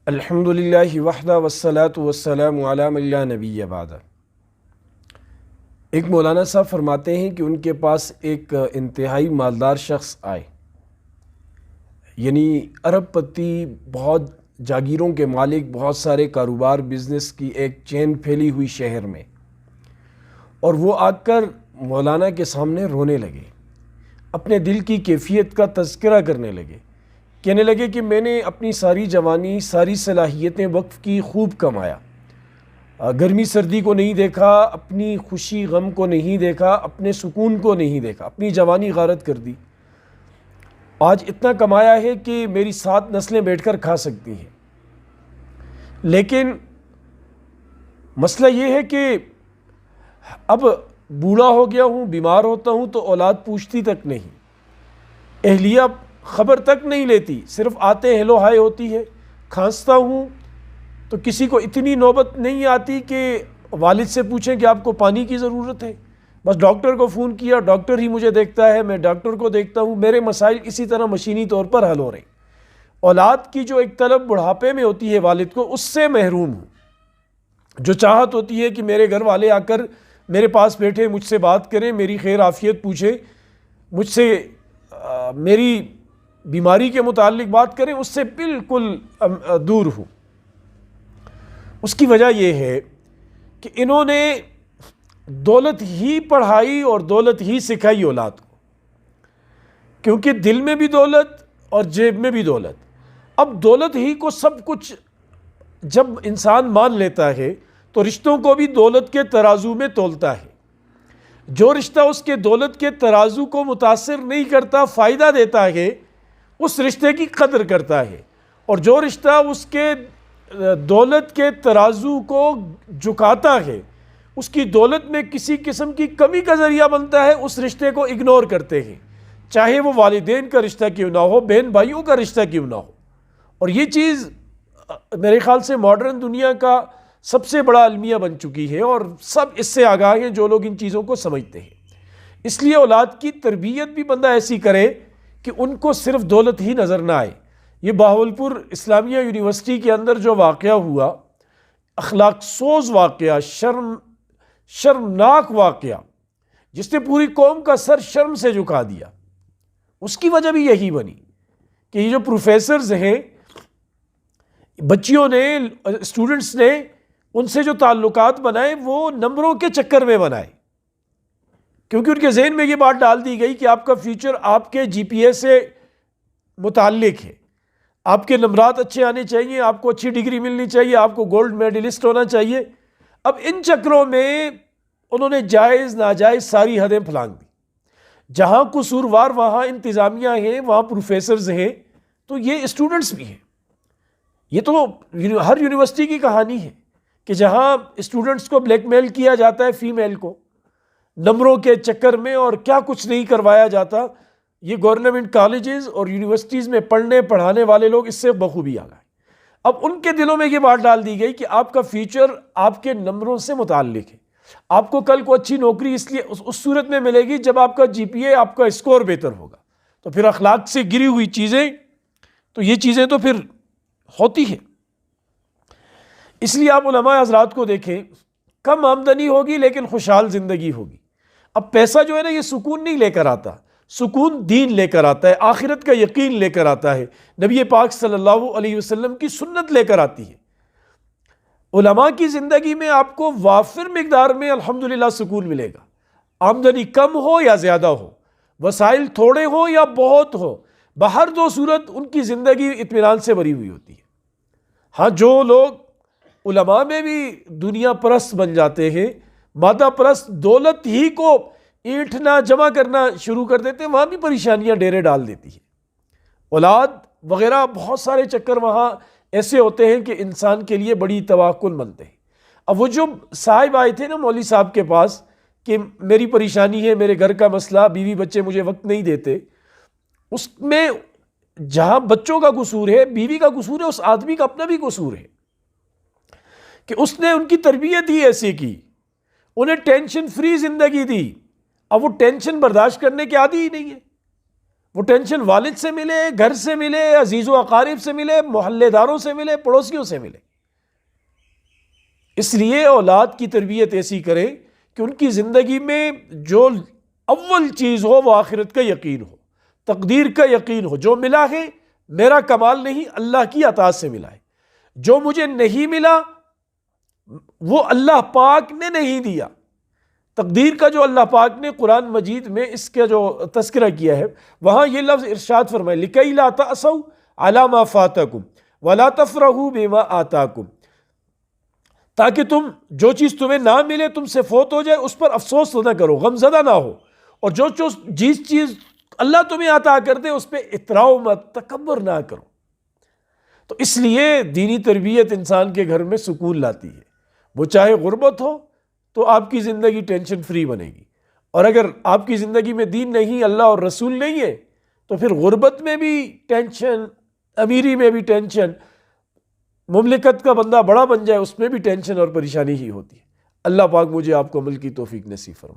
الحمدللہ وحدہ والصلاة والسلام علی من لا نبی بعدہ۔ ایک مولانا صاحب فرماتے ہیں کہ ان کے پاس ایک انتہائی مالدار شخص آئے، یعنی ارب پتی، بہت جاگیروں کے مالک، بہت سارے کاروبار بزنس کی ایک چین پھیلی ہوئی شہر میں، اور وہ آ کر مولانا کے سامنے رونے لگے، اپنے دل کی کیفیت کا تذکرہ کرنے لگے، کہنے لگے کہ میں نے اپنی ساری جوانی، ساری صلاحیتیں وقف کی، خوب کمایا، گرمی سردی کو نہیں دیکھا، اپنی خوشی غم کو نہیں دیکھا، اپنے سکون کو نہیں دیکھا، اپنی جوانی غارت کر دی۔ آج اتنا کمایا ہے کہ میری 7 نسلیں بیٹھ کر کھا سکتی ہیں، لیکن مسئلہ یہ ہے کہ اب بوڑھا ہو گیا ہوں، بیمار ہوتا ہوں تو اولاد پوچھتی تک نہیں، اہلیہ خبر تک نہیں لیتی، صرف آتے ہیلو ہائے ہوتی ہے، کھانستا ہوں تو کسی کو اتنی نوبت نہیں آتی کہ والد سے پوچھیں کہ آپ کو پانی کی ضرورت ہے، بس ڈاکٹر کو فون کیا، ڈاکٹر ہی مجھے دیکھتا ہے، میں ڈاکٹر کو دیکھتا ہوں، میرے مسائل اسی طرح مشینی طور پر حل ہو رہے ہیں۔ اولاد کی جو ایک طلب بڑھاپے میں ہوتی ہے والد کو، اس سے محروم ہوں۔ جو چاہت ہوتی ہے کہ میرے گھر والے آ کر میرے پاس بیٹھے، مجھ سے بات کریں، میری خیر عافیت پوچھیں، مجھ سے میری بیماری کے متعلق بات کریں، اس سے بالکل دور ہوں۔ اس کی وجہ یہ ہے کہ انہوں نے دولت ہی پڑھائی اور دولت ہی سکھائی اولاد کو، کیونکہ دل میں بھی دولت اور جیب میں بھی دولت۔ اب دولت ہی کو سب کچھ جب انسان مان لیتا ہے تو رشتوں کو بھی دولت کے ترازو میں تولتا ہے۔ جو رشتہ اس کے دولت کے ترازو کو متاثر نہیں کرتا، فائدہ دیتا ہے، اس رشتے کی قدر کرتا ہے، اور جو رشتہ اس کے دولت کے ترازو کو جھکاتا ہے، اس کی دولت میں کسی قسم کی کمی کا ذریعہ بنتا ہے، اس رشتے کو اگنور کرتے ہیں، چاہے وہ والدین کا رشتہ کیوں نہ ہو، بہن بھائیوں کا رشتہ کیوں نہ ہو۔ اور یہ چیز میرے خیال سے ماڈرن دنیا کا سب سے بڑا المیہ بن چکی ہے، اور سب اس سے آگاہ ہیں جو لوگ ان چیزوں کو سمجھتے ہیں۔ اس لیے اولاد کی تربیت بھی بندہ ایسی کرے کہ ان کو صرف دولت ہی نظر نہ آئے۔ یہ بہاولپور اسلامیہ یونیورسٹی کے اندر جو واقعہ ہوا، اخلاق سوز واقعہ، شرمناک واقعہ، جس نے پوری قوم کا سر شرم سے جھکا دیا، اس کی وجہ بھی یہی بنی کہ یہ جو پروفیسرز ہیں، بچیوں نے، اسٹوڈنٹس نے ان سے جو تعلقات بنائے وہ نمبروں کے چکر میں بنائے، کیونکہ ان کے ذہن میں یہ بات ڈال دی گئی کہ آپ کا فیوچر آپ کے جی پی اے سے متعلق ہے، آپ کے نمبرات اچھے آنے چاہیے، آپ کو اچھی ڈگری ملنی چاہیے، آپ کو گولڈ میڈلسٹ ہونا چاہیے۔ اب ان چکروں میں انہوں نے جائز ناجائز ساری حدیں پھلانگ دی۔ جہاں قصوروار وہاں انتظامیہ ہیں، وہاں پروفیسرز ہیں، تو یہ اسٹوڈنٹس بھی ہیں۔ یہ تو ہر یونیورسٹی کی کہانی ہے کہ جہاں اسٹوڈنٹس کو بلیک میل کیا جاتا ہے، فیمیل کو نمبروں کے چکر میں، اور کیا کچھ نہیں کروایا جاتا۔ یہ گورنمنٹ کالجز اور یونیورسٹیز میں پڑھنے پڑھانے والے لوگ اس سے بخوبی آ گئے۔ اب ان کے دلوں میں یہ بات ڈال دی گئی کہ آپ کا فیوچر آپ کے نمبروں سے متعلق ہے، آپ کو کل کو اچھی نوکری اس لیے اس صورت میں ملے گی جب آپ کا جی پی اے، آپ کا اسکور بہتر ہوگا۔ تو پھر اخلاق سے گری ہوئی چیزیں، تو یہ چیزیں تو پھر ہوتی ہیں۔ اس لیے آپ علماء حضرات کو دیکھیں، کم آمدنی ہوگی لیکن خوشحال زندگی ہوگی۔ اب پیسہ جو ہے نا، یہ سکون نہیں لے کر آتا، سکون دین لے کر آتا ہے، آخرت کا یقین لے کر آتا ہے، نبی پاک صلی اللہ علیہ وسلم کی سنت لے کر آتی ہے۔ علماء کی زندگی میں آپ کو وافر مقدار میں الحمدللہ سکون ملے گا، آمدنی کم ہو یا زیادہ ہو، وسائل تھوڑے ہوں یا بہت ہو، بہر دو صورت ان کی زندگی اطمینان سے بھری ہوئی ہوتی ہے۔ ہاں، جو لوگ علماء میں بھی دنیا پرست بن جاتے ہیں، مادہ پرست، دولت ہی کو اینٹھنا جمع کرنا شروع کر دیتے ہیں، وہاں بھی پریشانیاں ڈیرے ڈال دیتی ہیں۔ اولاد وغیرہ بہت سارے چکر وہاں ایسے ہوتے ہیں کہ انسان کے لیے بڑی توقل بنتے ہیں۔ اب وہ جو صاحب آئے تھے نا مولوی صاحب کے پاس کہ میری پریشانی ہے، میرے گھر کا مسئلہ، بیوی بچے مجھے وقت نہیں دیتے، اس میں جہاں بچوں کا قصور ہے، بیوی کا قصور ہے، اس آدمی کا اپنا بھی قصور ہے کہ اس نے ان کی تربیت ہی ایسی کی، انہیں ٹینشن فری زندگی دی۔ اب وہ ٹینشن برداشت کرنے کے عادی ہی نہیں ہے، وہ ٹینشن والد سے ملے، گھر سے ملے، عزیز و اقارب سے ملے، محلے داروں سے ملے، پڑوسیوں سے ملے۔ اس لیے اولاد کی تربیت ایسی کریں کہ ان کی زندگی میں جو اول چیز ہو وہ آخرت کا یقین ہو، تقدیر کا یقین ہو۔ جو ملا ہے میرا کمال نہیں، اللہ کی عطا سے ملا ہے۔ جو مجھے نہیں ملا وہ اللہ پاک نے نہیں دیا۔ تقدیر کا جو اللہ پاک نے قرآن مجید میں اس کا جو تذکرہ کیا ہے، وہاں یہ لفظ ارشاد فرمائے لِكَيْ لَا تَأْسَوْا عَلَى مَا فَاتَكُمْ وَلَا تَفْرَحُوا بِمَا آتَاكُمْ، تاکہ تم جو چیز تمہیں نہ ملے، تم سے فوت ہو جائے، اس پر افسوس نہ کرو، غمزدہ نہ ہو، اور جس چیز اللہ تمہیں عطا کر دے اس پہ اتراؤ مت، تکبر نہ کرو۔ تو اس لیے دینی تربیت انسان کے گھر میں سکون لاتی ہے۔ وہ چاہے غربت ہو تو آپ کی زندگی ٹینشن فری بنے گی، اور اگر آپ کی زندگی میں دین نہیں، اللہ اور رسول نہیں ہے، تو پھر غربت میں بھی ٹینشن، امیری میں بھی ٹینشن، مملکت کا بندہ بڑا بن جائے اس میں بھی ٹینشن اور پریشانی ہی ہوتی ہے۔ اللہ پاک مجھے آپ کو عمل کی توفیق نصیب فرمائے۔